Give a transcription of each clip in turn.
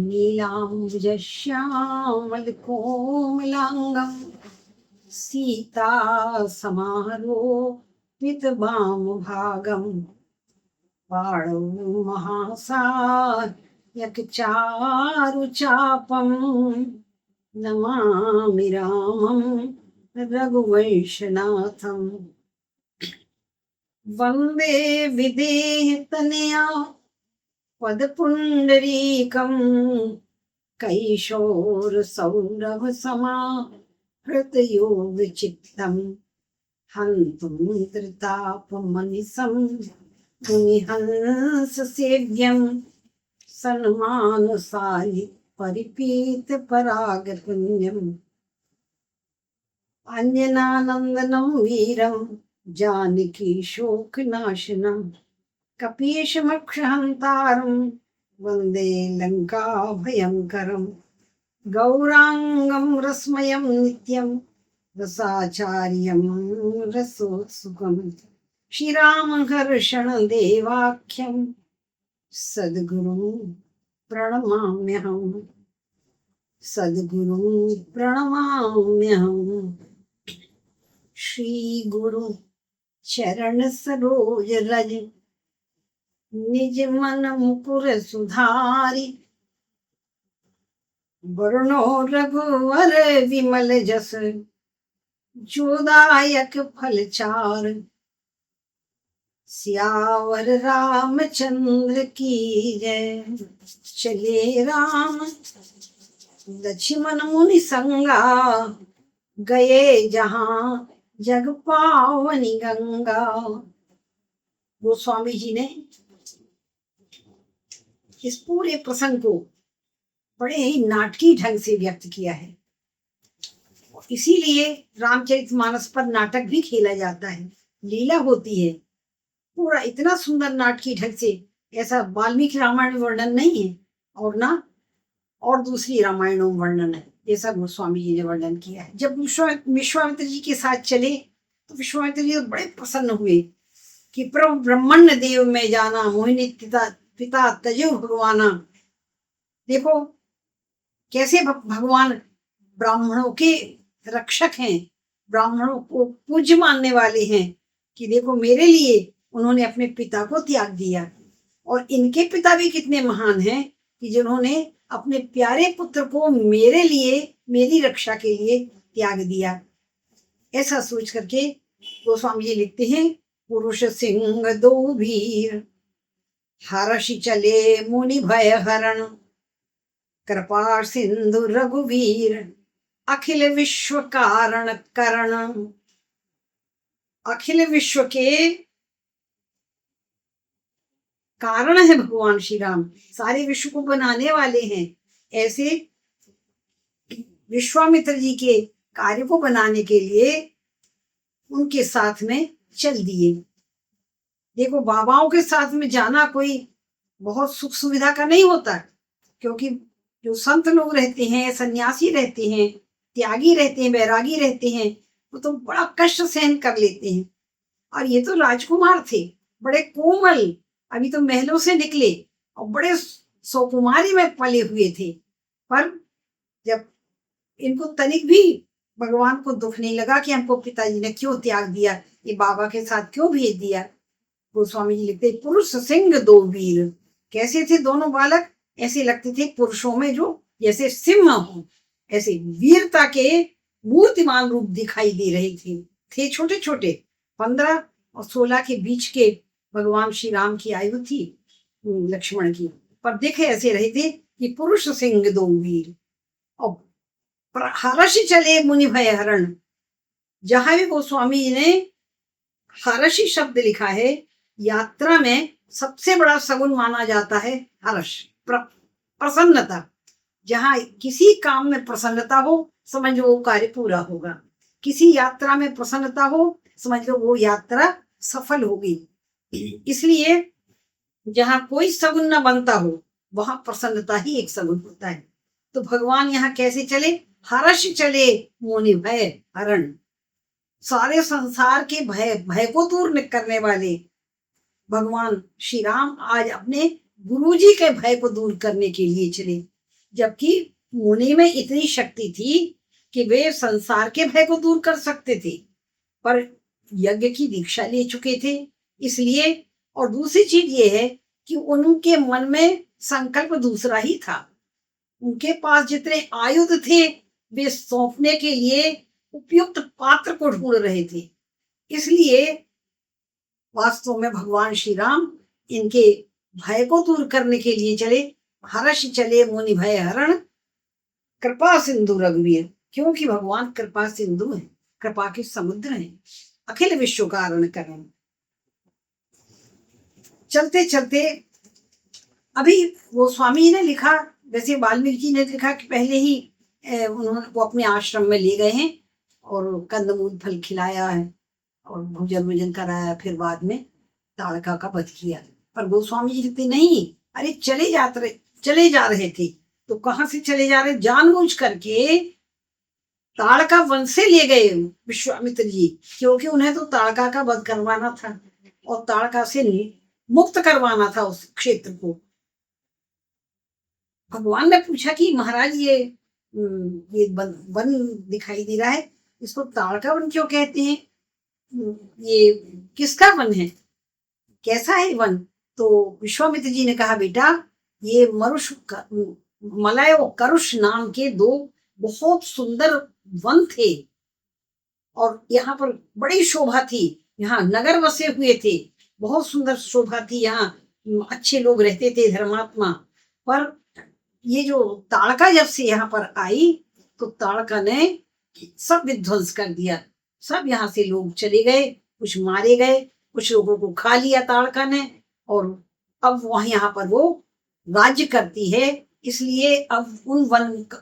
नीलाम्बुजश्यामलकोमलाङ्गं सीता समारोपितवामभागं पाणौ महासायकचारुचापं नमामि रामं रघुवंशनाथं वन्दे विदेहतनया पदपुण्डरीकं कैशोरसौरभसमाहृतयोगचित्तं हन्तुं त्रितापमनिशं मुनिहंससेव्यं सन्मानसायि परिपीतपरागपुण्यम् अन्जनानन्दनं वीरं जानकी शोकनाशनं कपीशमक्षहन्तारं वन्दे लङ्काभयङ्करं गौराङ्गं रसमयं नित्यं रसाचार्यं रसोत्सुकं श्रीरामहर्षणदेवाख्यं सद्गुरुं प्रणमाम्यहम् सद्गुरुं प्रणमाम्यहम् श्री गुरु चरण सरोज रज निज मन मुकुर सुधारि वरुणो रघुवर विमल जस जोदायक फलचार सियावर रामचंद्र की जय। चले राम लक्ष्मण मुनि संगा गए जहां जग पावनी गंगा। गोस्वामी जी ने इस पूरे प्रसंग को बड़े ही नाटकीय ढंग से व्यक्त किया है। इसीलिए रामचरितमानस पर नाटक भी खेला जाता है, लीला होती है। पूरा इतना सुंदर नाटकीय ढंग से ऐसा वाल्मीकि रामायण में वर्णन नहीं है और ना और दूसरी रामायणों में वर्णन है जैसा गोस्वामी जी ने वर्णन किया है। जब विश्वामित्र जी के साथ चले तो विश्वामित्र जी तो बड़े प्रसन्न हुए कि प्रभु ब्रह्मण्य देव में जाना मोहिनी पिता तजो भगवाना। देखो कैसे भगवान ब्राह्मणों के रक्षक हैं, ब्राह्मणों को पूज्य मानने वाले हैं कि देखो मेरे लिए उन्होंने अपने पिता को त्याग दिया। और इनके पिता भी कितने महान हैं कि जिन्होंने अपने प्यारे पुत्र को मेरे लिए मेरी रक्षा के लिए त्याग दिया। ऐसा सोच करके गोस्वामी जी लिखते हैं, पुरुष सिंह दो भीर हर्षि चले मुनि भय हरण कृपा सिंधु रघुवीर अखिल विश्व कारण करण। अखिल विश्व के कारण है भगवान श्री राम, सारे विश्व को बनाने वाले हैं। ऐसे विश्वामित्र जी के कार्य को बनाने के लिए उनके साथ में चल दिए। देखो बाबाओं के साथ में जाना कोई बहुत सुख सुविधा का नहीं होता, क्योंकि जो संत लोग रहते हैं, सन्यासी रहते हैं, त्यागी रहते हैं, बैरागी रहते हैं, वो तो बड़ा कष्ट सहन कर लेते हैं। और ये तो राजकुमार थे, बड़े कोमल, अभी तो महलों से निकले और बड़े सौकुमारी में पले हुए थे। पर जब इनको तनिक भी भगवान को दुख नहीं लगा कि हमको पिताजी ने क्यों त्याग दिया, ये बाबा के साथ क्यों भेज दिया। गोस्वामी जी लिखते पुरुष सिंह दो वीर। कैसे थे दोनों बालक, ऐसे लगते थे पुरुषों में जो जैसे सिंह हो, ऐसे वीरता के मूर्तिमान रूप दिखाई दे रहे थे छोटे छोटे 15 और 16 के बीच के भगवान श्री राम की आयु थी लक्ष्मण की, पर देखे ऐसे रहे थे कि पुरुष सिंह दो वीर। और हर्षि चले मुनि भय हरण, जहां भी गोस्वामी जी ने हर्षि शब्द लिखा है, यात्रा में सबसे बड़ा सगुन माना जाता है हर्ष, प्रसन्नता। जहां किसी काम में प्रसन्नता हो समझ लो वो कार्य पूरा होगा, किसी यात्रा में प्रसन्नता हो समझ लो वो यात्रा सफल होगी। इसलिए जहां कोई सगुन न बनता हो वहां प्रसन्नता ही एक सगुन होता है। तो भगवान यहाँ कैसे चले, हर्ष चले मुनि भय हरण। सारे संसार के भय को दूर करने वाले भगवान श्री राम आज अपने गुरुजी के भय को दूर करने के लिए चले। जबकि मुनि में इतनी शक्ति थी कि वे संसार के भय को दूर कर सकते थे, पर यज्ञ की दीक्षा ले चुके थे इसलिए। और दूसरी चीज ये है कि उनके मन में संकल्प दूसरा ही था। उनके पास जितने आयुध थे वे सौंपने के लिए उपयुक्त पात्र को ढूंढ रहे थे। इसलिए वास्तव में भगवान श्री राम इनके भय को दूर करने के लिए चले। हर्ष चले मुनि भय हरण, कृपा सिंधु रघुवीर। क्योंकि भगवान कृपा सिंधु है, कृपा के समुद्र हैं, अखिल विश्व का हरण करें। चलते चलते अभी वो स्वामी जी ने लिखा, वैसे वाल्मीकि जी ने लिखा कि पहले ही उन्होंने वो अपने आश्रम में ले गए हैं और कंदमूल फल खिलाया है और भोजन वोजन कराया, फिर बाद में ताड़का का वध किया। पर गोस्वामी जी कहते नहीं, अरे चले जा रहे थे। तो कहाँ से चले जा रहे? जानबूझ करके ताड़का वन से ले गए विश्वामित्र जी, क्योंकि उन्हें तो ताड़का का वध करवाना था और ताड़का से मुक्त करवाना था उस क्षेत्र को। भगवान ने पूछा कि महाराज ये वन दिखाई दे रहा है, इसको ताड़का वन क्यों कहते हैं? ये किसका वन है, कैसा है वन? तो विश्वामित्र जी ने कहा बेटा ये मलय और करुष नाम के दो बहुत सुंदर वन थे और यहाँ पर बड़ी शोभा थी। यहाँ नगर बसे हुए थे, बहुत सुंदर शोभा थी, यहाँ अच्छे लोग रहते थे, धर्मात्मा। पर ये जो ताड़का जब से यहाँ पर आई तो ताड़का ने सब विध्वंस कर दिया। सब यहाँ से लोग चले गए, कुछ मारे गए, कुछ लोगों को खा लिया ताड़का ने। और अब वह यहाँ पर वो राज्य करती है, इसलिए अब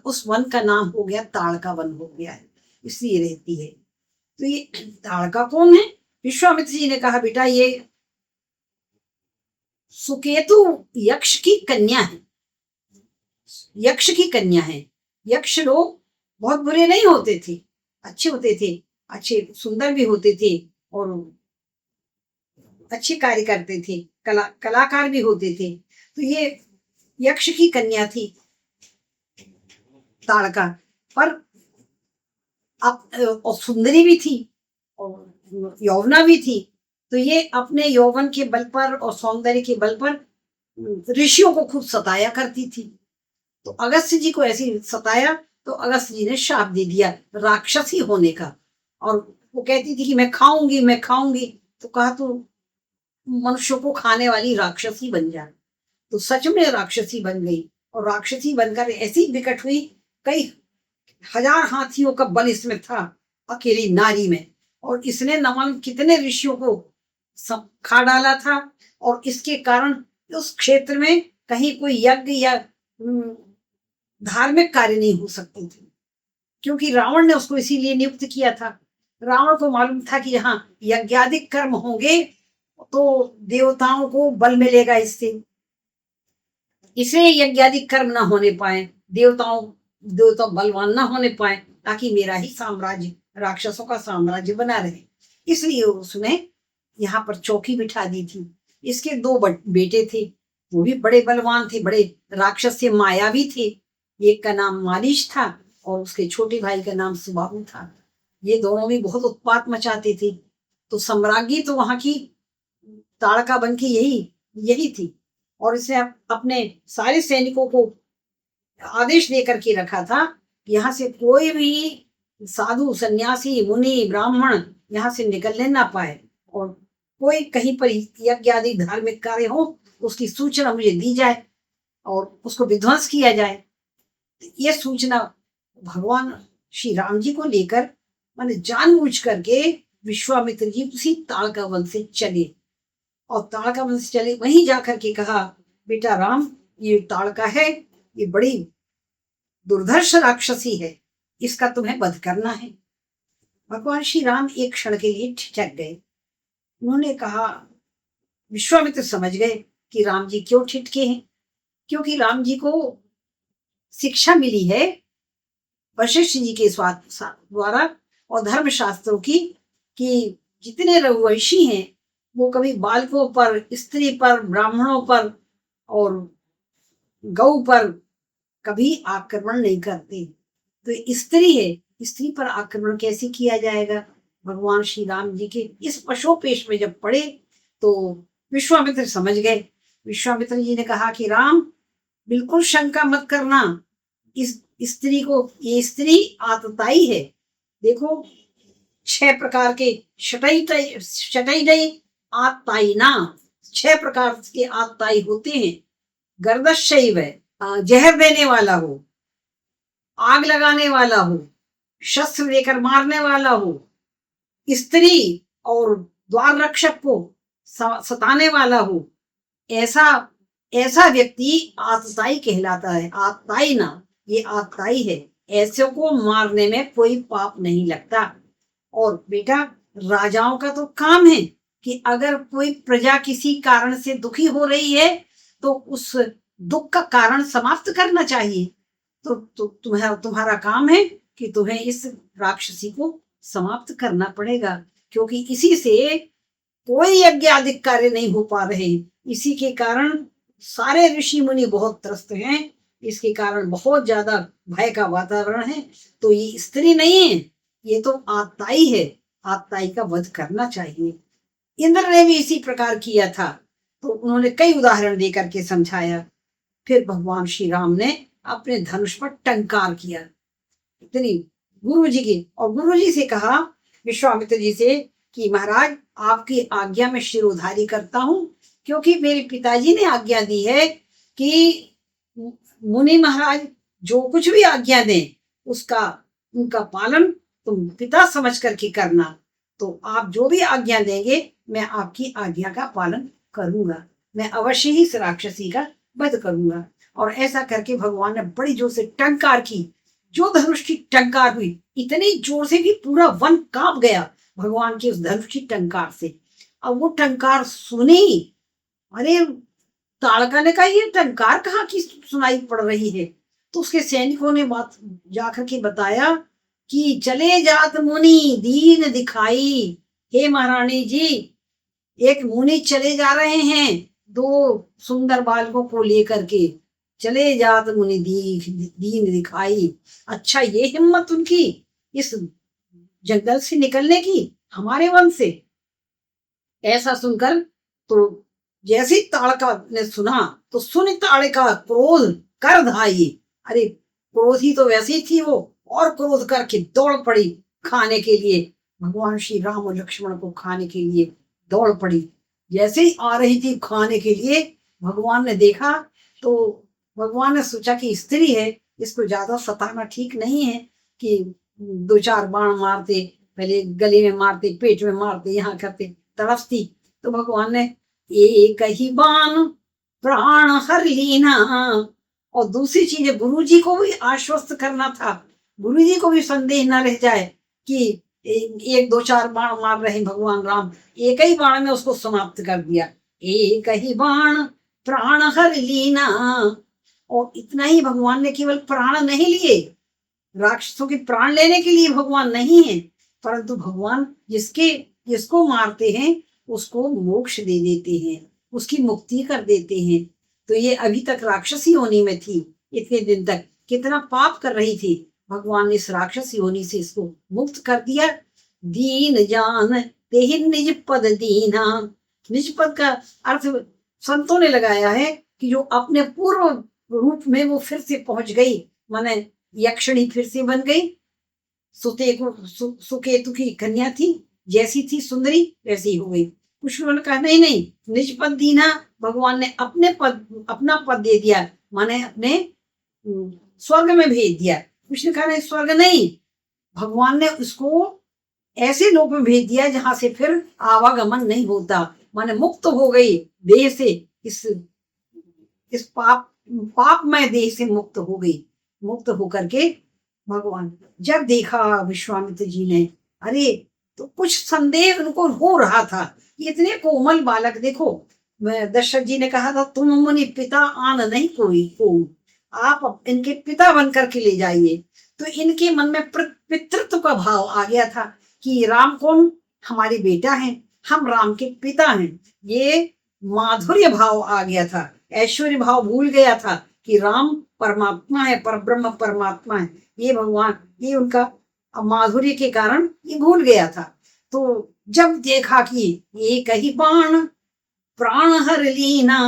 उस वन का नाम हो गया ताड़का वन हो गया है, इसलिए रहती है। तो ये ताड़का कौन है? विश्वामित्र जी ने कहा बेटा ये सुकेतु यक्ष की कन्या है, यक्ष की कन्या है। यक्ष लोग बहुत बुरे नहीं होते थे, अच्छे होते थे, अच्छे सुंदर भी होते थे और अच्छे कार्य करते थे, कलाकार भी होते थे। तो ये यक्ष की कन्या थी ताड़का, पर और सुंदरी भी थी और यौवना भी थी। तो ये अपने यौवन के बल पर और सौंदर्य के बल पर ऋषियों को खूब सताया करती थी। तो अगस्त्य जी को ऐसी सताया तो अगस्त्य जी ने शाप दे दिया राक्षसी होने का। और वो कहती थी कि मैं खाऊंगी। तो कहा तो मनुष्यों को खाने वाली राक्षसी बन जा। तो सच में राक्षसी बन गई और राक्षसी बनकर ऐसी विकट हुई, कई हजार हाथियों का बल इसमें था अकेली नारी में। और इसने न मालूम कितने ऋषियों को खा डाला था और इसके कारण उस क्षेत्र में कहीं कोई यज्ञ या धार्मिक कार्य नहीं हो सकते थे, क्योंकि रावण ने उसको इसीलिए नियुक्त किया था। रावण को मालूम था कि यहाँ यज्ञादिक कर्म होंगे तो देवताओं को बल मिलेगा इससे, इसे यज्ञादिक कर्म ना होने पाए, देवता बलवान ना होने पाए, ताकि मेरा ही साम्राज्य, राक्षसों का साम्राज्य बना रहे। इसलिए उसने यहाँ पर चौकी बिठा दी थी। इसके दो बेटे थे, वो भी बड़े बलवान थे, बड़े राक्षस से मायावी थे। एक का नाम मारीच था और उसके छोटे भाई का नाम सुबाहु था। ये दोनों भी बहुत उत्पात मचाते थे। तो सम्राज्ञी तो वहां की ताड़का बन के यही थी। और इसने अपने सारे सैनिकों को आदेश देकर के रखा था, यहाँ से कोई भी साधु सन्यासी मुनि ब्राह्मण यहाँ से निकलने ना पाए, और कोई कहीं पर यज्ञ आदि धार्मिक कार्य हो उसकी सूचना मुझे दी जाए और उसको विध्वंस किया जाए। ये सूचना भगवान श्री राम जी को लेकर मैंने जानबूझ करके विश्वामित्र जी उसी ताड़का वन से चले और ताड़का वन से चले वहीं जाकर के कहा बेटा राम, ये ताड़का है, ये बड़ी दुर्धर्ष राक्षसी है, इसका तुम्हें वध करना है। भगवान श्री राम एक क्षण के लिए ठिठक गए। उन्होंने कहा, विश्वामित्र समझ गए कि राम जी क्यों ठिठके हैं, क्योंकि राम जी को शिक्षा मिली है वशिष्ठ जी के द्वारा और धर्म शास्त्रों की, कि जितने रघुवंशी हैं वो कभी बालकों पर, स्त्री पर, ब्राह्मणों पर और गौ पर कभी आक्रमण नहीं करते। तो स्त्री है, स्त्री पर आक्रमण कैसे किया जाएगा? भगवान श्री राम जी के इस पशोपेश में जब पड़े तो विश्वामित्र समझ गए। विश्वामित्र जी ने कहा कि राम, बिल्कुल शंका मत करना, इस स्त्री को, ये स्त्री आतताई है। देखो 6 प्रकार के शटई आतताइना, 6 प्रकार के आतताई होते हैं। गर्दशैव, जहर देने वाला हो, आग लगाने वाला हो, शस्त्र लेकर मारने वाला हो, स्त्री और द्वार रक्षक को सताने वाला हो, ऐसा व्यक्ति आतताई कहलाता है। आतताई ना, ये आतताई है। ऐसे को मारने में कोई पाप नहीं लगता। और बेटा, राजाओं का तो काम है कि अगर कोई प्रजा किसी कारण से दुखी हो रही है तो उस दुख का कारण समाप्त करना चाहिए। तो तुम्हारा काम है कि तुम्हें इस राक्षसी को समाप्त करना पड़ेगा, क्योंकि इसी से कोई यज्ञ आदि कार्य नहीं हो पा रहे। इसी के कारण सारे ऋषि मुनि बहुत त्रस्त हैं। इसके कारण बहुत ज्यादा भय का वातावरण है। तो ये स्त्री नहीं है, ये तो आतताई है। आतताई का वध करना चाहिए। इंद्र ने भी इसी प्रकार किया था, तो उन्होंने कई उदाहरण देकर के समझाया। फिर भगवान श्री राम ने अपने धनुष पर टंकार किया, इतनी गुरु जी की, और गुरु जी से कहा, विश्वामित्र जी से, कि महाराज, आपकी आज्ञा में शिरोधारी करता हूं, क्योंकि मेरे पिताजी ने आज्ञा दी है कि मुनि महाराज जो कुछ भी आज्ञा दें उसका उनका पालन तुम पिता समझ करके करना। तो आप जो भी आज्ञा देंगे मैं आपकी आज्ञा का पालन करूंगा। मैं अवश्य ही इस राक्षसी का वध करूंगा। और ऐसा करके भगवान ने बड़ी जोर से टंकार की। जो धनुष की टंकार हुई, इतनी जोर से कि पूरा वन कांप गया भगवान की उस धनुष की टंकार से। अब वो टंकार सुनी, अरे ताड़का ने कहा, ये टंकार कहाँ की सुनाई पड़ रही है? तो उसके सैनिकों ने बात जाकर के बताया कि चले जात मुनि दीन दिखाई। हे महारानी जी, एक मुनि चले जा रहे हैं 2 सुंदर बालकों को लेकर के। चले जात मुनि दीन दिखाई। अच्छा, ये हिम्मत उनकी इस जंगल से निकलने की, हमारे वन से। ऐसा सुनकर तो जैसे ताड़का ने सुना तो सुन ताड़का क्रोध कर धाई। अरे क्रोधी तो वैसे ही थी वो, और क्रोध करके दौड़ पड़ी खाने के लिए। भगवान श्री राम और लक्ष्मण को खाने के लिए दौड़ पड़ी। जैसे ही आ रही थी खाने के लिए, भगवान ने देखा तो भगवान ने सोचा कि स्त्री है, इसको ज्यादा सताना ठीक नहीं है, कि 2-4 बाण मारते, पहले गले में मारते, पेट में मारते, यहाँ करते, तड़पती। तो भगवान ने एक ही बाण प्राण हर लीना। और दूसरी चीज, गुरु जी को भी आश्वस्त करना था, गुरु जी को भी संदेह न रह जाए कि 1-2-4 बाण मार रहे भगवान राम। एक ही बाण में उसको समाप्त कर दिया। एक ही बाण प्राण हर लीना। और इतना ही, भगवान ने केवल प्राण नहीं लिए, राक्षसों के प्राण लेने के लिए भगवान नहीं है, परंतु भगवान जिसको मारते हैं उसको मोक्ष दे देते हैं, उसकी मुक्ति कर देते हैं। तो ये अभी तक राक्षसी योनि में थी, इतने दिन तक कितना पाप कर रही थी, भगवान ने इस राक्षस योनि से इसको मुक्त कर दिया। दीन जान तेहि निज पद दीना। निज पद का अर्थ संतों ने लगाया है कि जो अपने पूर्व रूप में वो फिर से पहुंच गई, माने यक्षिणी फिर से बन गई। सुकेतु की कन्या थी, जैसी थी सुंदरी वैसी हो गई। कुछ लोगों ने कहा नहीं, निज पद दीना, भगवान ने अपना पद दे दिया, माने अपने स्वर्ग में भेज दिया। कुछ ने कहा नहीं, स्वर्ग नहीं, भगवान ने उसको ऐसे लोक में भेज दिया जहां से फिर आवागमन नहीं होता, माने मुक्त हो गई देह से, इस पापमय देह से मुक्त हो गई। मुक्त होकर के भगवान जब देखा विश्वामित्र जी ने, अरे तो कुछ संदेह उनको हो रहा था, इतने कोमल बालक देखो। दशरथ जी ने कहा था, तुम मुनि पिता आन नहीं कोई को, आप इनके पिता बन करके ले जाइए। तो इनके मन में पितृत्व का भाव आ गया था कि राम कौन, हमारे बेटा हैं, हम राम के पिता हैं। ये माधुर्य भाव आ गया था, ऐश्वर्य भाव भूल गया था कि राम परमात्मा है, परब्रह्म परमात्मा है, ये भगवान, ये उनका माधुर्य के कारण ये भूल गया था। तो जब देखा कि एक ही बाण प्राण हर लीना,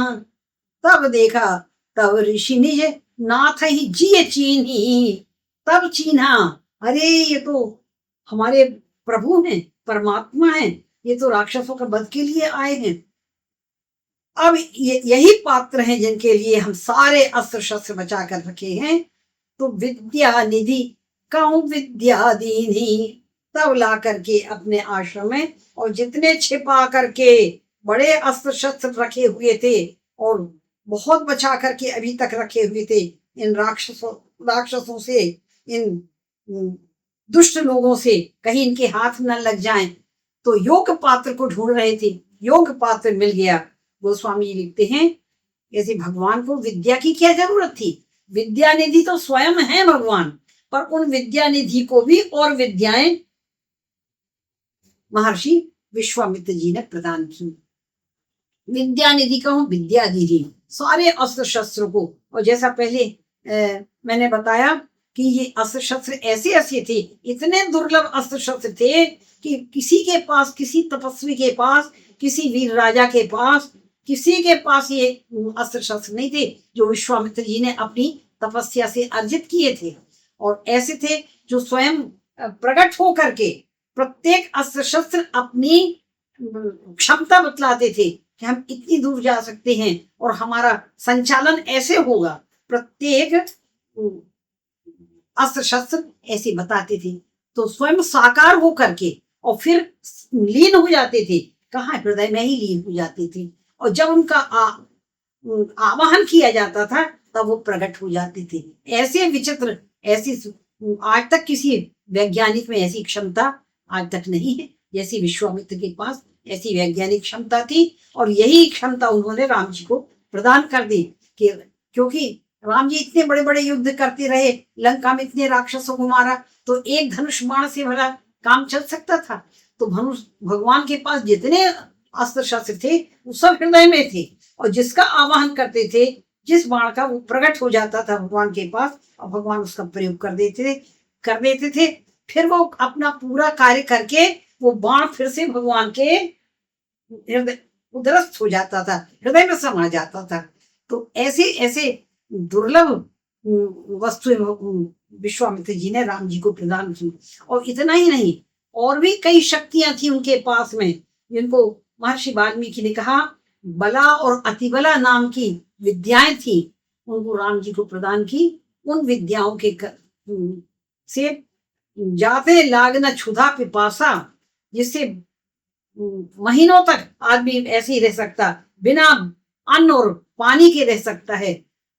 तब देखा, तब ऋषि निज नाथ ही जिय चीन्ही, तब चीन्हा अरे ये तो हमारे प्रभु हैं, परमात्मा हैं, ये तो राक्षसों का वध के लिए आए हैं। अब यही पात्र हैं जिनके लिए हम सारे अस्त्र शस्त्र बचा कर रखे हैं। तो विद्या निधि कहूं विद्या दीनी, तब ला करके अपने आश्रम में, और जितने छिपा करके बड़े अस्त्र शस्त्र रखे हुए थे और बहुत बचा करके अभी तक रखे हुए थे, इन राक्षसों से, इन दुष्ट लोगों से कहीं इनके हाथ न लग जाएं, तो योग पात्र को ढूंढ रहे थे। योग पात्र मिल गया। गोस्वामी लिखते हैं, ऐसे भगवान को विद्या की क्या जरूरत थी? विद्या निधि तो स्वयं है भगवान, पर उन विद्या निधि को भी और विद्याएं महर्षि विश्वामित्र जी ने प्रदान की। विद्या निधि कहूं विद्या निधि, सारे अस्त्र शस्त्रों को। और जैसा पहले मैंने बताया कि ये अस्त्र शस्त्र ऐसे ऐसे थे, इतने दुर्लभ अस्त्र शस्त्र थे कि किसी के पास, किसी तपस्वी के पास, किसी वीर राजा के पास, किसी के पास ये अस्त्र शस्त्र नहीं थे जो विश्वामित्र जी ने अपनी तपस्या से अर्जित किए थे। और ऐसे थे जो स्वयं प्रकट हो करके प्रत्येक अस्त्र शस्त्र अपनी क्षमता बतलाते थे कि हम इतनी दूर जा सकते हैं और हमारा संचालन ऐसे होगा। प्रत्येक अस्त्र शस्त्र ऐसे बताते थे। तो स्वयं साकार हो करके और फिर लीन हो जाते थे, कहाँ हृदय में ही लीन हो जाते थे। और जब उनका आवाहन किया जाता था तब वो प्रकट हो जाते थे। ऐसे विचित्र, ऐसी आज तक किसी वैज्ञानिक में ऐसी क्षमता आज तक नहीं है जैसी विश्वामित्र के पास ऐसी वैज्ञानिक क्षमता थी। और यही क्षमता उन्होंने राम जी को प्रदान कर दी कि क्योंकि राम जी इतने बड़े बड़े युद्ध करते रहे, लंका में इतने राक्षसों को मारा, तो एक धनुष बाण से भला काम चल सकता था? तो भगवान के पास जितने अस्त्र शस्त्र थे वो सब हृदय में थे, और जिसका आवाहन करते थे, जिस बाण का, वो प्रकट हो जाता था भगवान के पास और भगवान उसका प्रयोग कर देते थे। फिर वो अपना पूरा कार्य करके वो बाण फिर से भगवान के हृदय उदरस्थ हो जाता था, हृदय में समा जाता था। तो ऐसे ऐसे दुर्लभ वस्तुएं विश्वामित्र जी ने राम जी को प्रदान की। और इतना ही नहीं, और भी कई शक्तियां थी उनके पास में, जिनको महर्षि वाल्मीकि ने कहा बला और अतिबला नाम की विद्याएं थी, उनको राम जी को प्रदान की। उन विद्याओं के से जाते लागना क्षुधा पिपासा, जिससे महीनों तक आदमी ऐसे ही रह सकता, बिना अन्न और पानी के रह सकता है,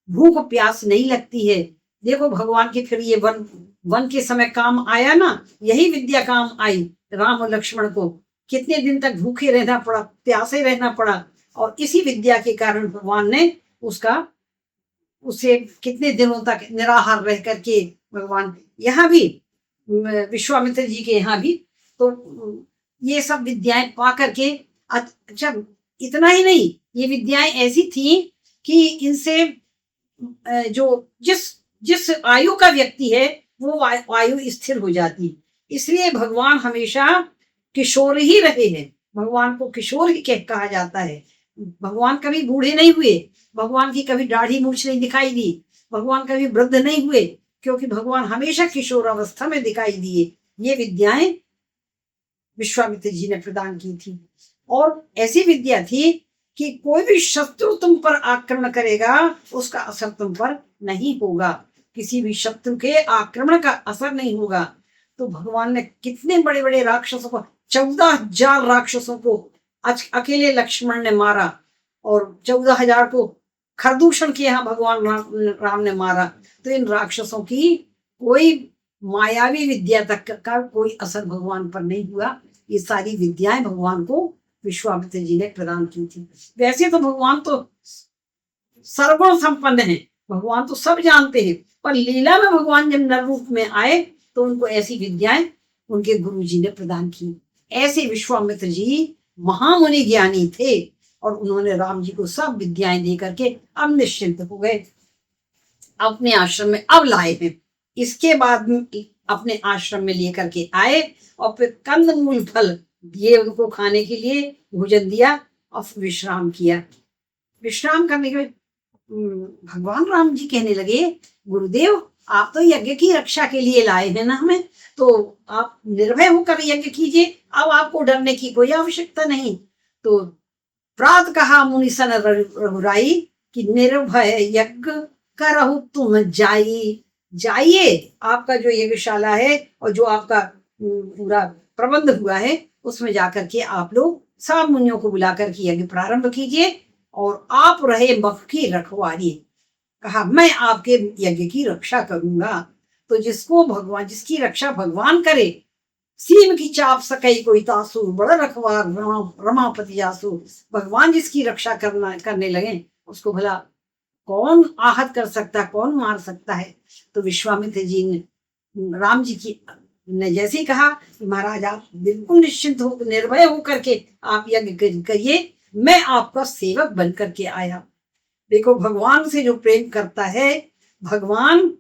भूख प्यास नहीं लगती है। देखो भगवान के फिर ये वन के समय काम आया ना, यही विद्या काम आई राम और लक्ष्मण को। कितने दिन तक भूखे रहना पड़ा, प्यासे रहना पड़ा, और इसी विद्या के कारण भगवान ने उससे कितने दिनों तक निराहार रह करके भगवान, यहाँ भी विश्वामित्र जी के यहाँ भी, तो ये सब विद्याएं पा करके, अच्छा इतना ही नहीं, ये विद्याएं ऐसी थी कि इनसे जो जिस आयु का व्यक्ति है वो आयु स्थिर हो जाती। इसलिए भगवान हमेशा किशोर ही रहे हैं, भगवान को किशोर ही कहा जाता है। भगवान कभी बूढ़े नहीं हुए, भगवान की कभी दाढ़ी मूछ नहीं दिखाई दी, भगवान कभी वृद्ध नहीं हुए, क्योंकि भगवान हमेशा किशोर अवस्था में दिखाई दिए। ये विद्याएं विश्वामित्र जी ने प्रदान की थी। और ऐसी विद्या थी कि कोई भी शत्रु तुम पर आक्रमण करेगा उसका असर तुम पर नहीं होगा, किसी भी शत्रु के आक्रमण का असर नहीं होगा। तो भगवान ने कितने बड़े बड़े राक्षसों को, 14,000 राक्षसों को अकेले लक्ष्मण ने मारा, और 14,000 को खरदूषण के यहाँ भगवान राम ने मारा। तो इन राक्षसों की कोई मायावी विद्या तक का कोई असर भगवान पर नहीं हुआ। ये सारी विद्याएं भगवान को विश्वामित्र जी ने प्रदान की थी। वैसे तो भगवान तो सर्वगुण संपन्न है, भगवान तो सब जानते हैं, पर लीला में भगवान जब नर रूप में आए तो उनको ऐसी विद्याएं उनके गुरु जी ने प्रदान की। ऐसे विश्वामित्र जी महामुनि ज्ञानी थे, और उन्होंने राम जी को सब विद्याएं दे करके अब निश्चिंत हो गए। अपने आश्रम में अब लाए हैं। इसके बाद अपने आश्रम में लेकर के आए और फिर कंद मूल फल ये उनको खाने के लिए भोजन दिया और विश्राम किया। विश्राम करने के भगवान राम जी कहने लगे, गुरुदेव आप तो यज्ञ की रक्षा के लिए लाए हैं ना हमें, तो आप निर्भय होकर यज्ञ कीजिए, अब आपको डरने की कोई आवश्यकता नहीं। तो प्रात कहा मुनि सन रघुराई कि निर्भय यज्ञ करहु तुम जाई। जाइए, आपका जो यज्ञशाला है और जो आपका पूरा प्रबंध हुआ है उसमें जाकर के आप लोग सब मुनियों को बुलाकर के यज्ञ प्रारंभ कीजिए और आप रहे मख की रखवारी। कहा मैं आपके यज्ञ की रक्षा करूंगा। तो जिसको भगवान, जिसकी रक्षा भगवान करे, सीम की चाप सकई कोई तासु, बड़ा रखवार रमापति जासु। भगवान जिसकी रक्षा करने लगे उसको भला कौन आहत कर सकता है, कौन मार सकता है। तो विश्वामित्र जी ने राम जी की ने जैसे ही कहा कि महाराज आप बिल्कुल निश्चिंत हो, निर्भय होकर के आप यज्ञ करिए, मैं आपका सेवक बन करके आया। देखो भगवान से जो प्रेम करता है भगवान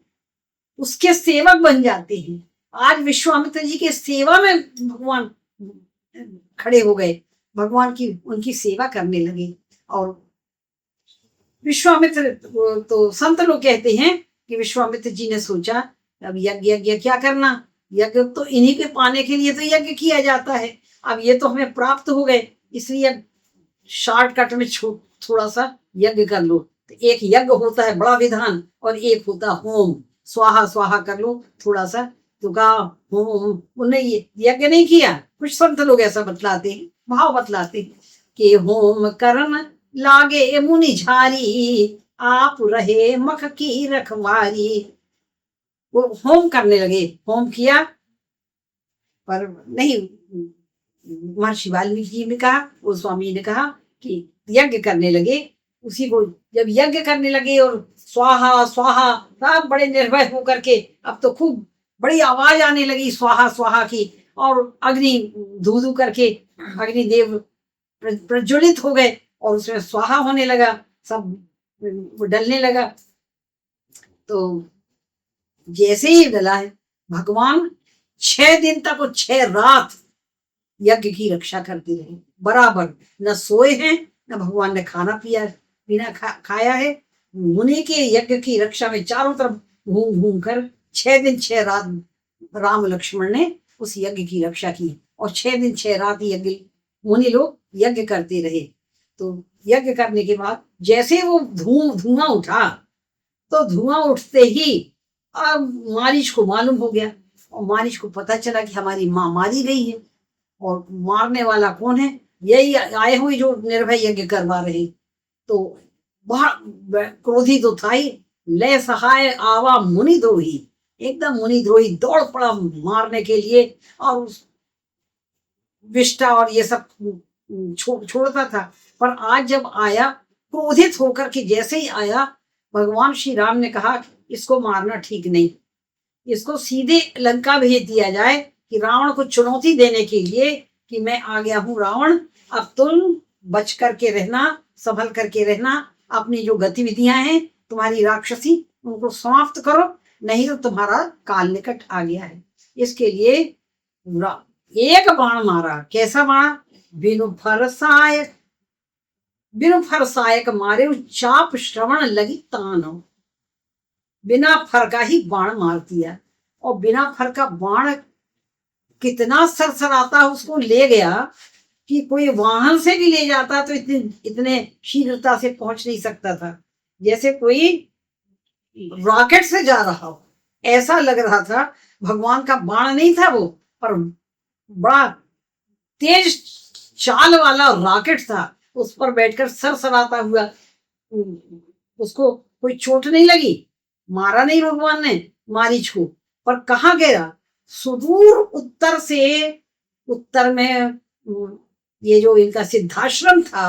उसके सेवक बन जाते हैं। आज विश्वामित्र जी के सेवा में भगवान खड़े हो गए, भगवान की उनकी सेवा करने लगे। और विश्वामित्र तो संत लोग कहते हैं कि विश्वामित्र जी ने सोचा अब यज्ञ यज्ञ क्या करना, यज्ञ तो इन्हीं के पाने के लिए तो यज्ञ किया जाता है, अब ये तो हमें प्राप्त हो गए, इसलिए अब शॉर्टकट में थोड़ा सा यज्ञ कर लो। तो एक यज्ञ होता है बड़ा विधान और एक होता होम, स्वाहा स्वाहा कर लो थोड़ा सा। तो कहा होम, उन्हें यज्ञ नहीं किया। कुछ संत लोग ऐसा बतलाते हैं, भाव बतलाते हैं कि होम करन लागे मुनि झारी, आप रहे मख की रखवारी। वो होम करने लगे, होम किया पर नहीं, महर्षि वाल्मीकि जी ने कहा, वो स्वामी ने कहा कि यज्ञ करने लगे। उसी को जब यज्ञ करने लगे और स्वाहा स्वाहा सब बड़े निर्भय होकर के, अब तो खूब बड़ी आवाज आने लगी स्वाहा स्वाहा की, और अग्नि धू धू करके अग्निदेव प्रज्वलित हो गए और उसमें स्वाहा होने लगा, सब डलने लगा। तो जैसे ही डला है भगवान 6 दिन तक और 6 रात यज्ञ की रक्षा करते रहे, बराबर न सोए हैं, न भगवान ने खाना पीना खाया है। मुनि के यज्ञ की रक्षा में चारों तरफ घूम घूम कर 6 दिन 6 रात राम लक्ष्मण ने उस यज्ञ की रक्षा की, और 6 दिन 6 रात यज्ञ मुनि लोग यज्ञ करते रहे। तो यज्ञ करने के बाद जैसे वो धुआं उठा, तो धुआं उठते ही अब मारीच को मालूम हो गया, और मारीच को पता चला कि हमारी माँ मारी गई है, और मारने वाला कौन है, यही आए हुए जो निर्भय यज्ञ करवा रहे। तो क्रोधी तो था ही, ले सहाय आवा मुनि द्रोही, एकदम मुनि द्रोही दौड़ पड़ा मारने के लिए, और उस विष्टा और ये सब छोड़ता था। पर आज जब आया क्रोधित होकर के, जैसे ही आया भगवान श्री राम ने कहा इसको मारना ठीक नहीं, इसको सीधे लंका भेज दिया जाए कि रावण को चुनौती देने के लिए कि मैं आ गया हूं रावण, अब तुम बच करके रहना, संभल करके रहना, अपनी जो गतिविधियां हैं तुम्हारी राक्षसी उनको समाप्त करो, नहीं तो तुम्हारा काल निकट आ गया है। इसके लिए एक बाण मारा। कैसा बाण? बिनु फर सायक मारे चाप श्रवण लगी तान। बिना फर का ही बाण मार दिया, और बिना फर का बाण कितना सरसराता उसको ले गया कि कोई वाहन से भी ले जाता तो इतने शीघ्रता से पहुंच नहीं सकता था, जैसे कोई रॉकेट से जा रहा हो, ऐसा लग रहा था। भगवान का बाण नहीं था वो, पर बड़ा तेज चाल वाला रॉकेट था, उस पर बैठकर सरसराता हुआ। उसको कोई चोट नहीं लगी, मारा नहीं भगवान ने मारीच को, पर कहाँ गया? सुदूर उत्तर से, उत्तर में ये जो इनका सिद्धाश्रम था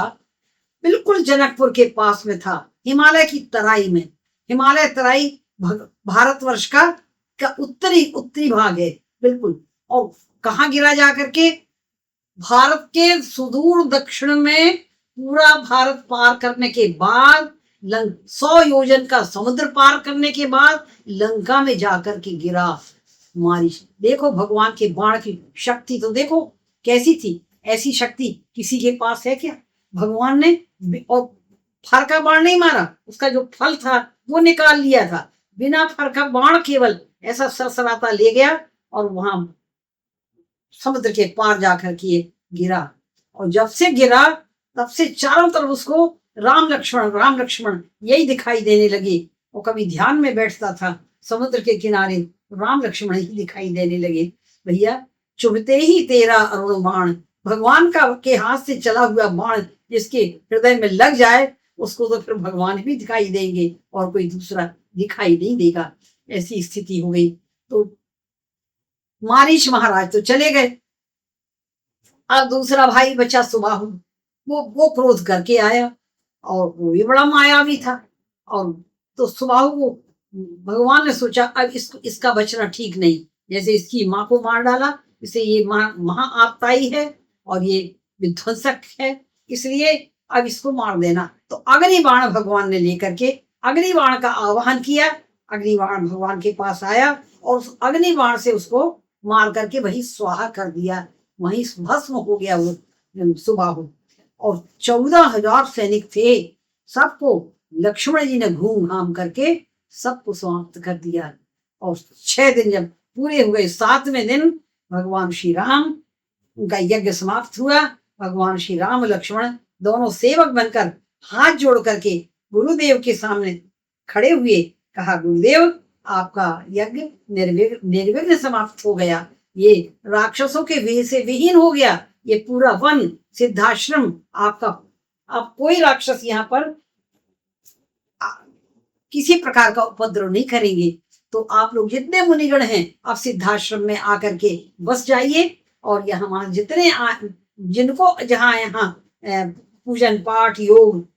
बिल्कुल जनकपुर के पास में था, हिमालय की तराई में। हिमालय तराई भारतवर्ष का उत्तरी भाग है बिल्कुल। और कहाँ गिरा जा करके? भारत के सुदूर दक्षिण में, पूरा भारत पार करने के बाद 100 योजन का समुद्र पार करने के बाद लंका में जाकर के गिरा मारीच। देखो भगवान के बाण की शक्ति तो देखो कैसी थी। ऐसी शक्ति किसी के पास है क्या? भगवान ने और फर का बाण नहीं मारा, उसका जो फल था वो निकाल लिया था। बिना फर का बाण केवल ऐसा सरसराता ले गया और वहां समुद्र के पार जाकर के गिरा। और जब से गिरा तब से चारों तरफ उसको राम लक्ष्मण यही दिखाई देने लगे। वो कभी ध्यान में बैठता था, समुद्र के किनारे राम लक्ष्मण ही दिखाई देने लगे। भैया चुभते ही तेरा अरुण बाण, भगवान का के हाथ से चला हुआ बाण जिसके हृदय में लग जाए उसको तो फिर भगवान भी दिखाई देंगे और कोई दूसरा दिखाई नहीं देगा। ऐसी स्थिति हो गई। तो मारीच महाराज तो चले गए। अब दूसरा भाई बचा सुबाहु, वो क्रोध करके आया और वो भी बड़ा मायावी था। और तो सुबाहु को भगवान ने सोचा अब इसका बचना ठीक नहीं, जैसे इसकी माँ को मार डाला, इसे ये महाआतताई है और ये विध्वंसक है, इसलिए अब इसको मार देना। तो अग्निबाण भगवान ने लेकर के अग्निबाण का आवाहन किया। अग्निबाण भगवान के पास आया और उस अग्निबाण से उसको मार करके वही स्वाहा कर दिया, वही भस्म हो गया वो सुबाहु। और 14,000 सैनिक थे, सबको लक्ष्मण जी ने घूम घाम करके सबको समाप्त कर दिया। और 6 दिन जब पूरे हुए, 7वें दिन भगवान श्री राम उनका यज्ञ समाप्त हुआ। भगवान श्री राम लक्ष्मण दोनों सेवक बनकर हाथ जोड़ करके गुरुदेव के सामने खड़े हुए। कहा गुरुदेव आपका यज्ञ निर्विघ्न समाप्त हो गया, ये राक्षसों के वेह से विहीन हो गया, ये पूरा वन सिद्धाश्रम आपका, अब कोई राक्षस यहाँ पर किसी प्रकार का उपद्रव नहीं करेंगे। तो आप लोग जितने मुनिगण हैं आप सिद्धाश्रम में आकर के बस जाइए और यहाँ जितने जिनको जहाँ यहाँ पूजन पाठ योग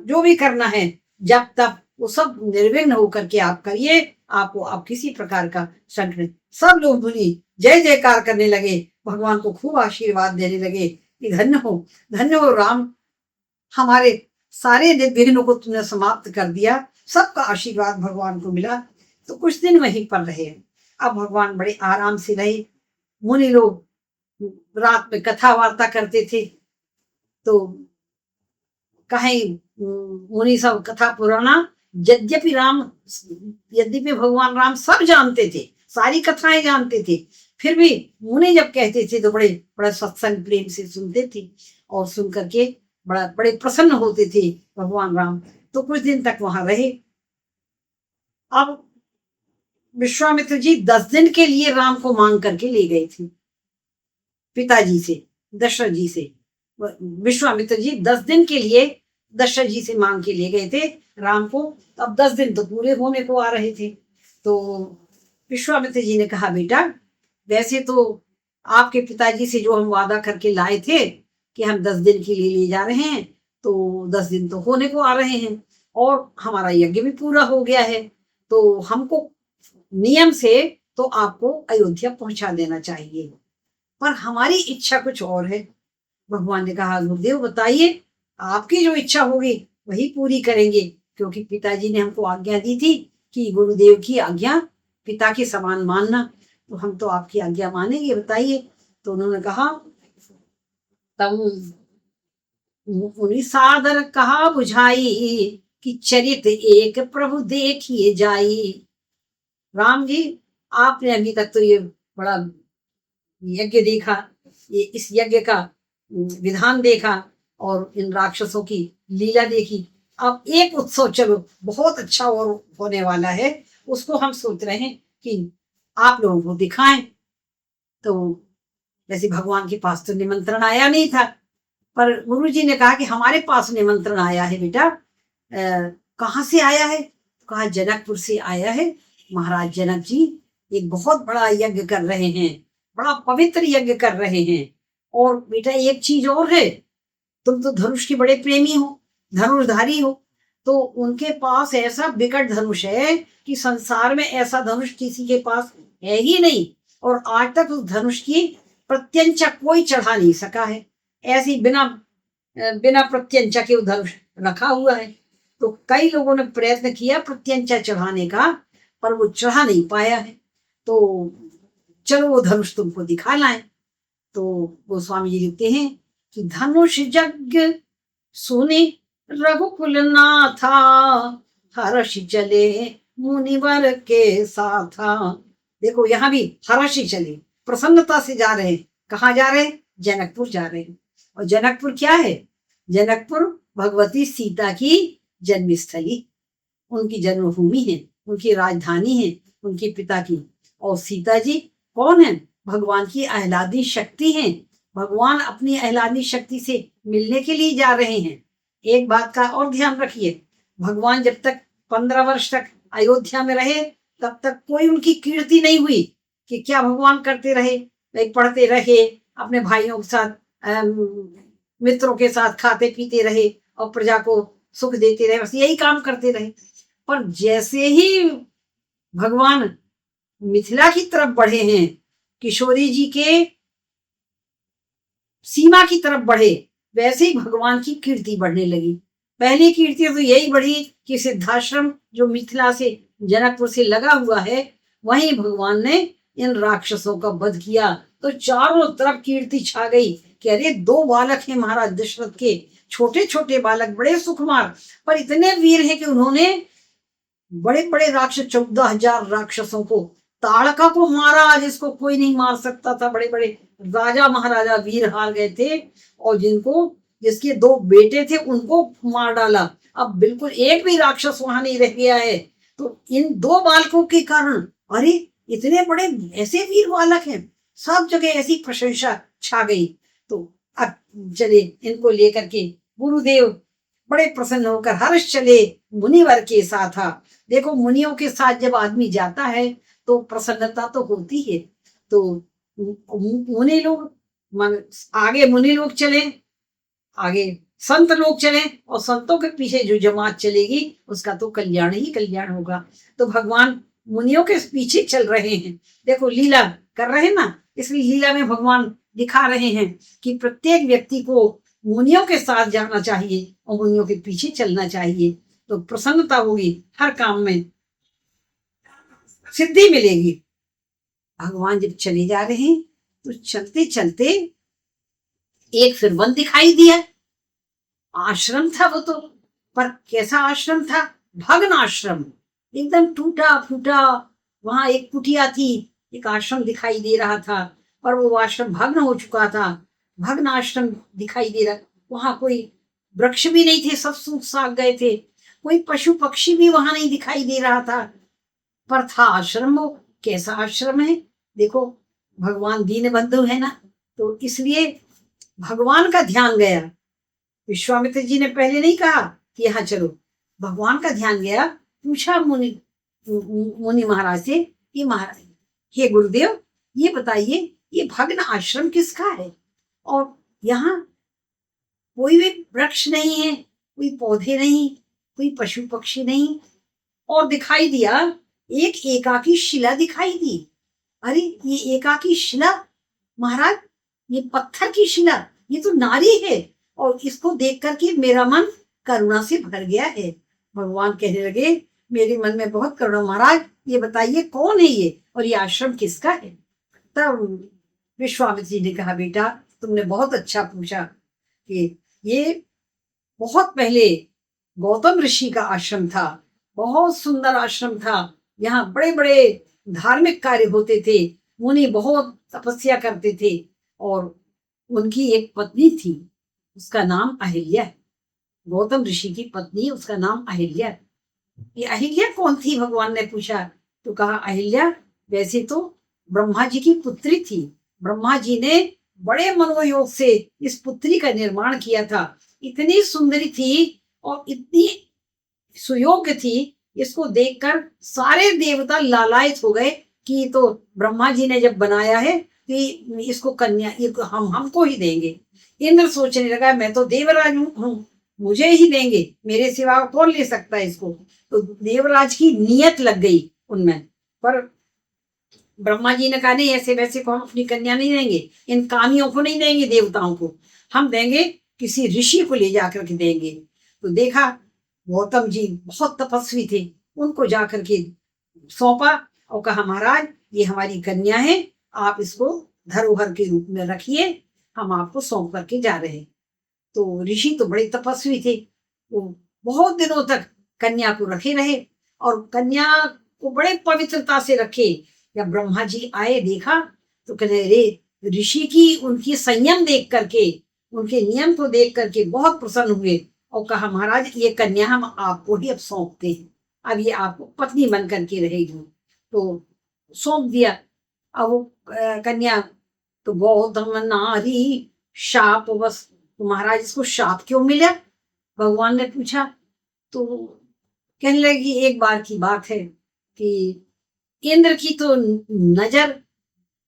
जो भी करना है जब तक वो सब निर्विघ्न होकर के आप करिए, आपको आप किसी प्रकार का संकट। सब लोग मुनि जय जयकार करने लगे, भगवान को खूब आशीर्वाद देने लगे कि धन्य हो राम, हमारे सारे विघ्नों को तुमने समाप्त कर दिया। सबका आशीर्वाद भगवान को मिला। तो कुछ दिन वहीं पर रहे। अब भगवान बड़े आराम से रहे। मुनि लोग रात में कथा वार्ता करते थे, तो कहीं मुनि सब कथा पुराना, यद्यपि भगवान राम सब जानते थे, सारी कथाएं जानते थे, फिर भी मुनि जब कहते थे तो बड़ा सत्संग प्रेम से सुनते थे और सुन करके बड़े प्रसन्न होते थे भगवान राम। तो कुछ दिन तक वहां रहे। अब विश्वामित्र जी 10 दिन के लिए राम को मांग करके ले गए थे पिताजी से, दशरथ जी से। विश्वामित्र जी 10 दिन के लिए दशरथ जी से मांग के ले गए थे राम को। अब 10 दिन तो पूरे होने को आ रहे थे। तो विश्वामित्र जी ने कहा बेटा वैसे तो आपके पिताजी से जो हम वादा करके लाए थे कि हम 10 दिन के लिए ले जा रहे हैं, तो 10 दिन तो होने को आ रहे हैं और हमारा यज्ञ भी पूरा हो गया है, तो हमको नियम से तो आपको अयोध्या पहुंचा देना चाहिए, पर हमारी इच्छा कुछ और है। भगवान ने कहा गुरुदेव बताइए, आपकी जो इच्छा होगी वही पूरी करेंगे, क्योंकि पिताजी ने हमको आज्ञा दी थी कि गुरुदेव की आज्ञा पिता के समान मानना, तो हम तो आपकी आज्ञा मानेंगे, बताइए। तो उन्होंने कहा तब उन्हीं सादर कहा बुझाई कि चरित एक प्रभु देखिए जाई। राम जी आपने अभी तक तो ये बड़ा यज्ञ देखा, ये इस यज्ञ का विधान देखा और इन राक्षसों की लीला देखी, अब एक उत्सव चलो बहुत अच्छा और होने वाला है, उसको हम सोच रहे हैं कि आप लोगों को दिखाएं। तो वैसे भगवान के पास तो निमंत्रण आया नहीं था, पर गुरु जी ने कहा कि हमारे पास निमंत्रण आया है बेटा। कहाँ से आया है? कहा जनकपुर से आया है। महाराज जनक जी एक बहुत बड़ा यज्ञ कर रहे हैं, बड़ा पवित्र यज्ञ कर रहे हैं। और बेटा एक चीज और है, तुम तो धनुष के बड़े प्रेमी हो, धनुषधारी हो, तो उनके पास ऐसा विकट धनुष है कि संसार में ऐसा धनुष किसी के पास है ही नहीं, और आज तक उस धनुष की प्रत्यंचा कोई चढ़ा नहीं सका है। ऐसी बिना प्रत्यंचा के धनुष रखा हुआ है। तो कई लोगों ने प्रयत्न किया प्रत्यंचा चढ़ाने का, पर वो चढ़ा नहीं पाया है। तो चलो वो धनुष तुमको दिखा लाएं। तो गोस्वामी जी लिखते हैं कि धनुष यज्ञ सुने रघुकुल नाथा, हर्ष चले मुनिवर के साथा। देखो यहाँ भी हर्ष चले, प्रसन्नता से जा रहे हैं। कहाँ जा रहे हैं? जनकपुर जा रहे हैं। और जनकपुर क्या है? जनकपुर भगवती सीता की जन्मस्थली, उनकी जन्मभूमि है, उनकी राजधानी है, उनके पिता की। और सीता जी कौन है? भगवान की आह्लादनी शक्ति हैं। भगवान अपनी आह्लादनी शक्ति से मिलने के लिए जा रहे हैं। एक बात का और ध्यान रखिए, भगवान जब तक 15 वर्ष तक अयोध्या में रहे, तब तक कोई उनकी कीर्ति नहीं हुई कि क्या भगवान करते रहे, पढ़ते रहे, अपने भाइयों के साथ मित्रों के साथ खाते पीते रहे और प्रजा को सुख देते रहे, बस यही काम करते रहे। पर जैसे ही भगवान मिथिला की तरफ बढ़े हैं, किशोरी जी के सीमा की तरफ बढ़े, वैसे ही भगवान की कीर्ति बढ़ने लगी। पहली कीर्ति तो यही बढ़ी कि सिद्धाश्रम जो मिथिला से जनकपुर से लगा हुआ है, वहीं भगवान ने इन राक्षसों का वध किया। तो चारों तरफ कीर्ति छा गई कि अरे 2 बालक हैं महाराज दशरथ के, छोटे छोटे बालक, बड़े सुकुमार, पर इतने वीर हैं कि उन्होंने बड़े बड़े राक्षस 14,000 राक्षसों को, ताड़का को मारा जिसको कोई नहीं मार सकता था। बड़े बड़े राजा महाराजा वीर हार गए थे, और जिसके 2 बेटे थे उनको मार डाला। अब बिल्कुल एक भी राक्षस वहां नहीं रह गया है। तो इन 2 बालकों के कारण, अरे इतने बड़े ऐसे वीर बालक हैं, सब जगह ऐसी प्रशंसा छा गई। तो अब चले इनको लेकर के गुरुदेव बड़े प्रसन्न होकर हर्ष चले मुनिवर के साथ। देखो मुनियों के साथ जब आदमी जाता है तो प्रसन्नता तो होती है। तो मुनि लोग आगे, मुनि लोग चले आगे, संत लोग चले, और संतों के पीछे जो जमात चलेगी उसका तो कल्याण ही कल्याण होगा। तो भगवान मुनियों के पीछे चल रहे हैं। देखो लीला कर रहे हैं ना, इसलिए लीला में भगवान दिखा रहे हैं कि प्रत्येक व्यक्ति को मुनियों के साथ जाना चाहिए और मुनियों के पीछे चलना चाहिए, तो प्रसन्नता होगी, हर काम में सिद्धि मिलेगी। भगवान जब चले जा रहे हैं तो चलते चलते एक फिर वन दिखाई दिया। आश्रम था वो तो, पर कैसा आश्रम था? भग्न आश्रम, एकदम टूटा फूटा। वहां एक कुटिया थी, एक आश्रम दिखाई दे रहा था, पर वो आश्रम भग्न हो चुका था। भग्न आश्रम दिखाई दे रहा, वहां कोई वृक्ष भी नहीं थे, सब सूख साख गए थे। कोई पशु पक्षी भी वहां नहीं दिखाई दे रहा था, पर था आश्रम। वो कैसा आश्रम है? देखो भगवान दीन बंधु है ना, तो इसलिए भगवान का ध्यान गया। विश्वामित्र जी ने पहले नहीं कहा कि यहाँ चलो, भगवान का ध्यान गया। पूछा मुनि महाराज से कि महाराज, हे गुरुदेव, ये बताइए ये भग्न आश्रम किसका है? और यहाँ कोई भी वृक्ष नहीं है, कोई पौधे नहीं, कोई पशु पक्षी नहीं, और दिखाई दिया एक एकाकी शिला दिखाई दी। अरे ये एकाकी शिला महाराज, ये पत्थर की शिला, ये तो नारी है, और इसको देख करके मेरा मन करुणा से भर गया है। भगवान कहने लगे, मेरे मन में बहुत करुणा महाराज, ये बताइए कौन है ये, और ये आश्रम किसका है? तब विश्वामित्र जी ने कहा, बेटा तुमने बहुत अच्छा पूछा कि ये बहुत पहले गौतम ऋषि का आश्रम था। बहुत सुंदर आश्रम था, यहाँ बड़े बड़े धार्मिक कार्य होते थे, मुनि बहुत तपस्या करते थे, और उनकी एक पत्नी थी, उसका नाम अहिल्या। गौतम ऋषि की पत्नी, उसका नाम अहिल्या। ये अहिल्या कौन थी? भगवान ने पूछा तो कहा, अहिल्या वैसे तो ब्रह्मा जी की पुत्री थी। ब्रह्मा जी ने बड़े मनोयोग से इस पुत्री का निर्माण किया था। इतनी सुंदरी थी और इतनी सुयोग्य थी, इसको देखकर सारे देवता लालायित हो गए कि तो ब्रह्मा जी ने जब बनाया है कि इसको कन्या, हमको ही देंगे। इंद्र सोचने लगा, मैं तो देवराज हूँ, मुझे ही देंगे, मेरे सिवा कौन ले सकता है इसको। तो देवराज की नियत लग गई उनमें, पर ब्रह्मा जी ने कहा, नहीं ऐसे वैसे को हम अपनी कन्या नहीं देंगे, इन कामियों को नहीं देंगे, देवताओं को हम देंगे, किसी ऋषि को ले जाकर के देंगे। तो देखा गौतम जी बहुत तपस्वी थे, उनको जाकर के सौंपा और कहा महाराज ये हमारी कन्या है, आप इसको धरोहर के रूप में रखिए, हम आपको सौंप करके जा रहे हैं। तो ऋषि तो बड़े तपस्वी थे, वो बहुत दिनों तक कन्या को रखे रहे और कन्या को बड़े पवित्रता से रखे। जब ब्रह्मा जी आए देखा तो कहने रे ऋषि की उनकी संयम देख करके, उनके नियम को देख करके बहुत प्रसन्न हुए और कहा महाराज ये कन्या हम आपको ही अब सौंपते हैं, अब ये आपको पत्नी बन करके रहेगी। तो सौंप दिया। अब वो कन्या तो गौतम नारी शाप बस, तो महाराज इसको शाप क्यों मिला, भगवान ने पूछा। तो कहने लगी एक बार की बात है कि इंद्र की तो नजर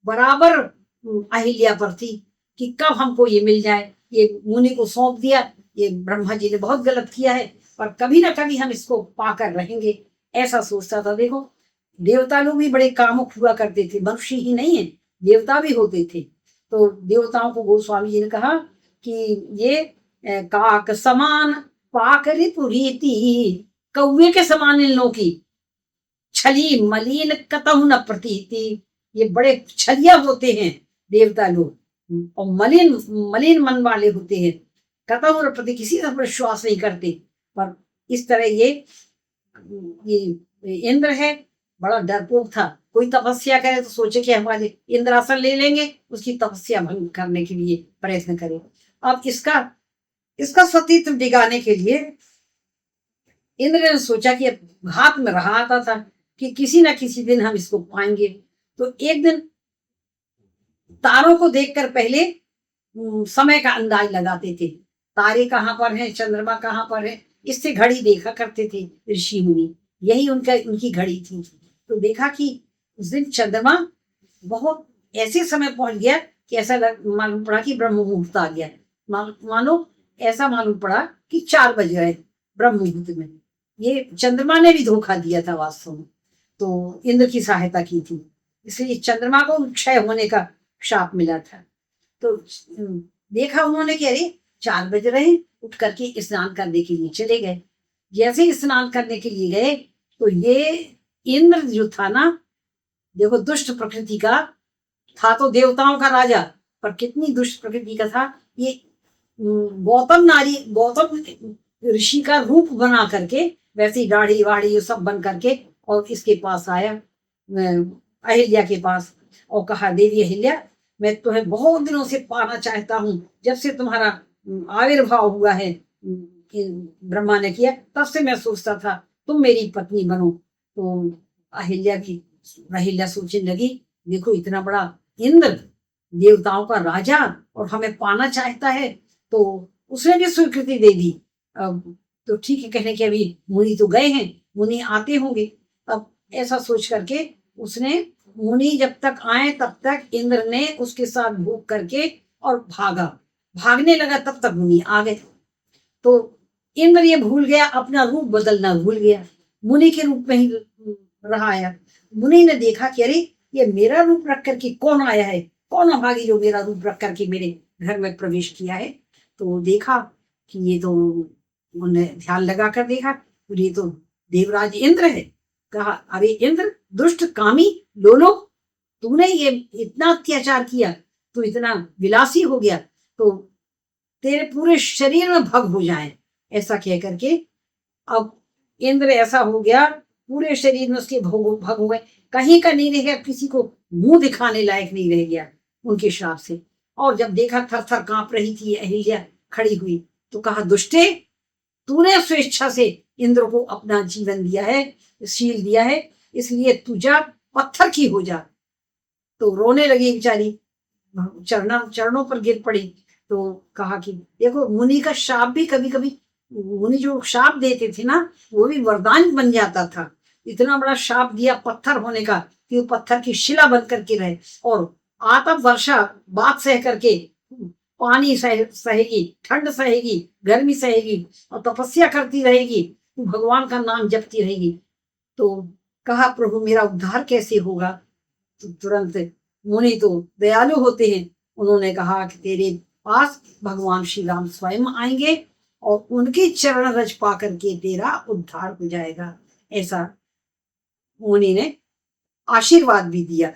बराबर अहिल्या पर थी कि कब हमको ये मिल जाए, ये मुनि को सौंप दिया, ये ब्रह्मा जी ने बहुत गलत किया है, पर कभी ना कभी हम इसको पाकर रहेंगे, ऐसा सोचता था। देखो देवता लोग भी बड़े कामुक हुआ करते थे, मनुष्य ही नहीं है, देवता भी होते थे। तो देवताओं को गोस्वामी जी ने कहा कि ये काक समान पाकरी पुरीति, कौवे के समान इन लोगों की छली मलिन कतहु न प्रतीति, ये बड़े छलिया होते हैं देवता लोग और मलिन मलिन मन वाले होते हैं, कतहु न प्रति किसी तरह विश्वास नहीं करते। पर इस तरह ये इंद्र है बड़ा डरपोक था, कोई तपस्या करे तो सोचे कि हमारे इंद्रासन ले लेंगे, उसकी तपस्या भंग करने के लिए प्रयत्न करे। अब इसका सतीत्व डिगाने के लिए इंद्र ने सोचा कि अब घात में रहा आता था कि किसी ना किसी दिन हम इसको पाएंगे। तो एक दिन तारों को देखकर पहले समय का अंदाज लगाते थे, तारे कहाँ पर हैं, चंद्रमा कहाँ पर है, इससे घड़ी देखा करते थे ऋषि मुनि, यही उनकी घड़ी थी। तो देखा कि उस दिन चंद्रमा बहुत ऐसे समय पहुंच गया कि ऐसा मालूम पड़ा कि ब्रह्म मुहूर्त आ गया, मानो ऐसा मालूम पड़ा कि 4 बज रहे ब्रह्म मुहूर्त में। ये चंद्रमा ने भी धोखा दिया था वास्तव में, तो इंद्र की सहायता की थी, इसलिए चंद्रमा को क्षय होने का शाप मिला था। तो देखा उन्होंने कि अरे 4 बज रहे, उठ करके स्नान करने के लिए चले गए। जैसे ही स्नान करने के लिए गए तो ये इंद्र जो था ना, देखो दुष्ट प्रकृति का था, तो देवताओं का राजा, पर कितनी दुष्ट प्रकृति का था। ये गौतम ऋषि का रूप बना करके, वैसे ही दाढ़ी वाढ़ी ये सब बन करके और इसके पास आया अहिल्या के पास और कहा देवी अहिल्या मैं तुम्हें बहुत दिनों से पाना चाहता हूँ, जब से तुम्हारा आविर्भाव हुआ है ब्रह्मा ने किया, तब से मैं सोचता था तुम मेरी पत्नी बनो। तो अहिल्या सोचने लगी देखो इतना बड़ा इंद्र देवताओं का राजा और हमें पाना चाहता है, तो उसने भी स्वीकृति दे दी। अब तो ठीक है, कहने के अभी मुनि तो गए हैं, मुनि आते होंगे। अब ऐसा सोच करके उसने, मुनि जब तक आए तब तक इंद्र ने उसके साथ भूख करके और भागने लगा, तब तक मुनि आ गए। तो इंद्र ये भूल गया, अपना रूप बदलना भूल गया, मुनि के रूप में ही रहा आया। मुनि ने देखा कि अरे ये मेरा रूप रख करके कौन आया है, कौन अभागी जो मेरा रूप रख करके मेरे घर में प्रवेश किया है। तो देखा कि ये तो, उन्होंने ध्यान लगा कर देखा ये तो देवराज इंद्र है। कहा अरे इंद्र दुष्ट कामी लोलो, तूने ये इतना अत्याचार किया, तू इतना विलासी हो गया, तो तेरे पूरे शरीर में भग हो जाए। ऐसा कह करके अब इंद्र ऐसा हो गया, पूरे शरीर में उसके भग हो गए, कहीं का नहीं रह गया, किसी को मुंह दिखाने लायक नहीं रह गया उनके श्राप से। और जब देखा थर थर कांप रही थी अहिल्या खड़ी हुई, तो कहा दुष्टे तूने स्वेच्छा से इंद्र को अपना जीवन दिया है, शील दिया है, इसलिए तू जा पत्थर की हो जा। तो रोने लगी बेचारी, चरणों पर गिर पड़ी। तो कहा कि देखो मुनि का शाप भी कभी कभी, मुनि जो शाप देते थे ना वो भी वरदान बन जाता था। इतना बड़ा शाप दिया पत्थर होने का कि वो पत्थर की शिला बन करके रहे, और आता वर्षा बात सह करके पानी सहेगी, ठंड सहेगी, गर्मी सहेगी और तपस्या करती रहेगी, भगवान का नाम जपती रहेगी। तो कहा प्रभु मेरा उद्धार कैसे होगा। तो तुरंत मुनि तो दयालु होते हैं, उन्होंने कहा कि तेरे पास भगवान श्री राम स्वयं आएंगे और उनकी चरण रज पा करके तेरा उद्धार हो जाएगा। ऐसा मुनि ने आशीर्वाद भी दिया।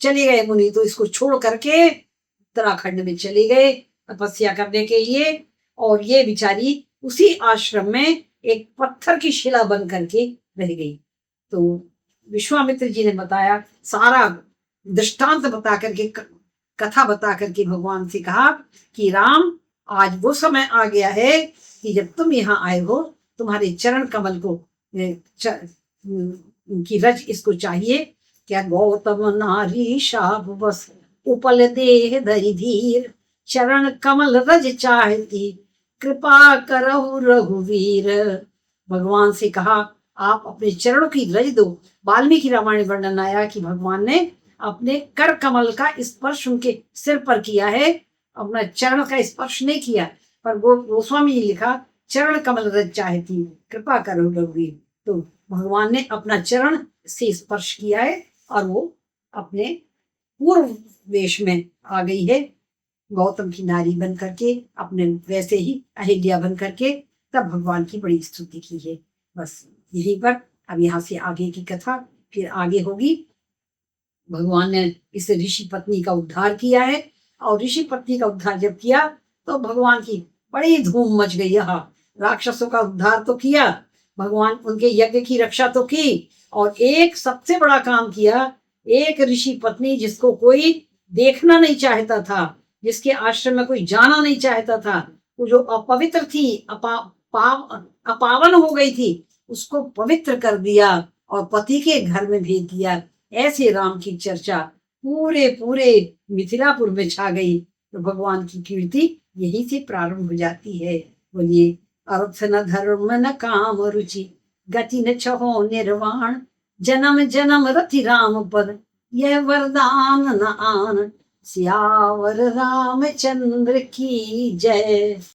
चले गए मुनि तो इसको छोड़ करके उत्तराखंड में चले गए तपस्या करने के लिए। और ये बिचारी उसी आश्रम में एक पत्थर की शिला बन करके रह गई। तो विश्वामित्र जी ने बताया, सारा दृष्टांत बता करके, कथा बता करके भगवान से कहा कि राम, आज वो समय आ गया है कि जब तुम यहाँ आए हो, तुम्हारे चरण कमल को की रज इसको चाहिए। क्या गौतम नारी शाप बस उपल देह धरि धीर, चरण कमल रज चाहती कृपा करहु रघुवीर। भगवान से कहा, आप अपने चरणों की रज दो। वाल्मीकि रामायण वर्णन आया कि भगवान ने अपने कर कमल का स्पर्श उनके सिर पर किया है, अपना चरण का स्पर्श नहीं किया। पर वो गोस्वामी जी लिखा, चरण कमल रज चाहती कृपा करो रघुवीर। तो भगवान ने अपना चरण से स्पर्श किया है और वो अपने पूर्व वेश में आ गई है, गौतम की नारी बन करके, अपने वैसे ही अहिल्या बन करके। तब भगवान की बड़ी स्तुति की है। बस यहीं पर अब यहाँ से आगे की कथा फिर आगे होगी। भगवान ने इस ऋषि पत्नी का उद्धार किया है, और ऋषि पत्नी का उद्धार जब किया तो भगवान की बड़ी धूम मच गई। यहाँ राक्षसों का उद्धार तो किया भगवान, उनके यज्ञ की रक्षा तो की, और एक सबसे बड़ा काम किया, एक ऋषि पत्नी जिसको कोई देखना नहीं चाहता था, जिसके आश्रम में कोई जाना नहीं चाहता था, वो जो अपवित्र थी, अपावन हो गई थी, उसको पवित्र कर दिया और पति के घर में भेज दिया। ऐसे राम की चर्चा पूरे पूरे मिथिलापुर में छा गई। तो भगवान की कीर्ति यहीं से प्रारंभ हो जाती है। बोलिए, अर्थ न धर्म न काम रुचि, गति न छहो निर्वाण, जन्म जन्म रति राम पद, यह वरदान न आन। सियावर रामचंद्र की जय।